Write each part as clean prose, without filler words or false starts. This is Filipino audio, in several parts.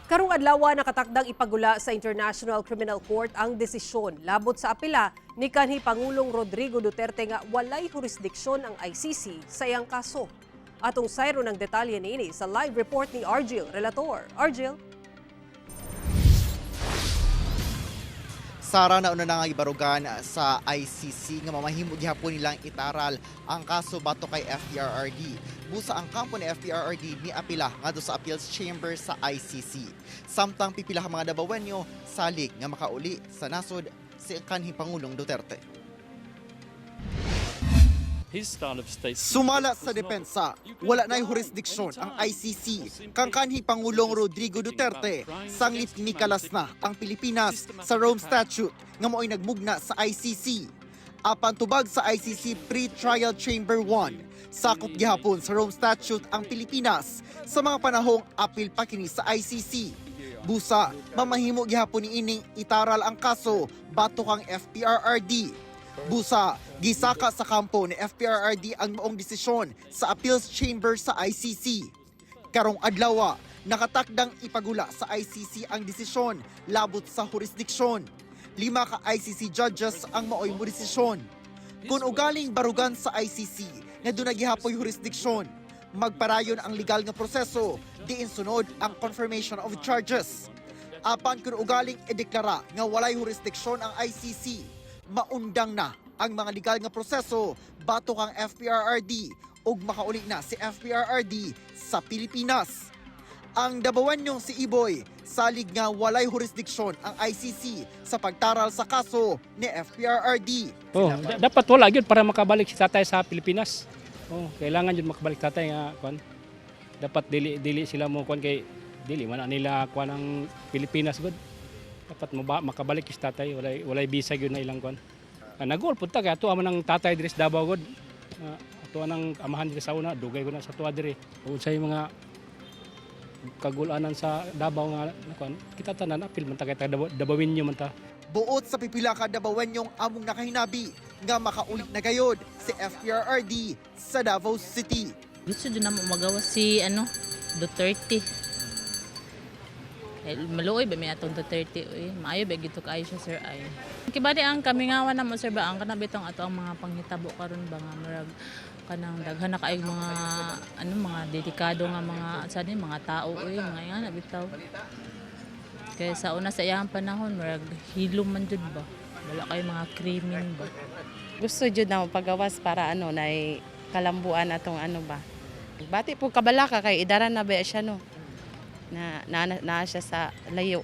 Karong adlaw nakatakdang ipagula sa International Criminal Court ang desisyon labot sa apela ni kanhi Pangulong Rodrigo Duterte nga walay jurisdiksyon ang ICC sa iyang kaso. Atong sayro ng detalye niini sa live report ni Argil Relator. Argil. Sara, nauna na nga ibarugan sa ICC nga mamahimo gihapon nilang itaral ang kaso bato kay FPRRD. Busa ang kampo ni FPRRD ni apila ngadto sa appeals chamber sa ICC. Samtang pipila ka mga Dabawenyo salig nga makauli sa nasod si kanhi Pangulong Duterte. Sumala sa depensa, wala na'y jurisdiksyon ang ICC kang kanhi Pangulong Rodrigo Duterte sanglit mikalas na ang Pilipinas sa Rome Statute nga mo'y nagmugna sa ICC. Apan tubag sa ICC Pre-Trial Chamber 1, sakop gihapon sa Rome Statute ang Pilipinas sa mga panahong apil pa kini sa ICC. Busa, mamahimo gihapon ni ining itaral ang kaso bato kang FPRRD. Busa, gisaka sa kampo ni FPRRD ang maong desisyon sa appeals chamber sa ICC. Karong adlaw, nakatakdang ipagula sa ICC ang desisyon labot sa jurisdiksyon. 5 ka ICC judges ang maoy mo desisyon. Kung ugaling barugan sa ICC nga doon nagihapoy jurisdiksyon, magparayon ang legal nga proseso, diin sunod ang confirmation of charges. Apan kung ugaling ideklara nga walay jurisdiksyon ang ICC, maundang na ang mga legal nga proseso bato kang FPRRD ug makauli na si FPRRD sa Pilipinas. Ang Dabawenyong si Iboy salig nga walay jurisdiksyon ang ICC sa pagtaral sa kaso ni FPRRD. Dapat wala gyud para makabalik si tatay sa Pilipinas. Kailangan jud makabalik tatay nga kuan. Dapat dili sila mo kuan kay dili man nila kuan ang Pilipinas gud. Dapat makabalik si tatay, walay visa gyud na ilang kuan. Nagol punta kay ato man ang tatay diri sa Davao gud. Ato nang amahan diri sa una, dugay ko na sa tuwa diri. Ug say mga kagulanan sa Davao nga kuan, kita tanan apil man ta kay Dabawenyo man ta. Buot sa pipila ka Dabawenyong among nakahinabi nga makaulit na gayod si FPRRD sa Davao City. Gusto din na magawa si Duterte. Maluoy ba may atong Duterte maayo ba gito kaayo siya sir ay. Kibali ang kamingawan na mo sir ba ang kanabitong ato ang mga panghitabo karon ba nga murag kanang daghan na kaayong mga mga dedikado nga mga mga tao mga nga bitaw. Kaya sa una sa iyang panahon murag hilom man jud ba. Wala kay mga krimen ba. Gusto jud na pagawas para nay kalambuan atong ba. Bati po kabalaka kay idaran na ba siya na siya sa layo.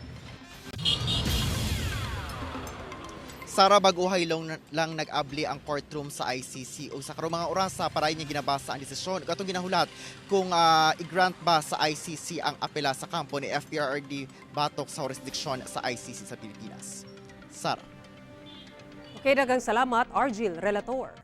Sara, baguhay lang nag-abli ang courtroom sa ICC o sa karong mga oras para niya ginabasa ang desisyon. Katong ginahulat kung i-grant ba sa ICC ang apela sa kampo ni FPRRD batok sa jurisdiksyon sa ICC sa Pilipinas. Sara. Okay, daghang salamat Argil Relator.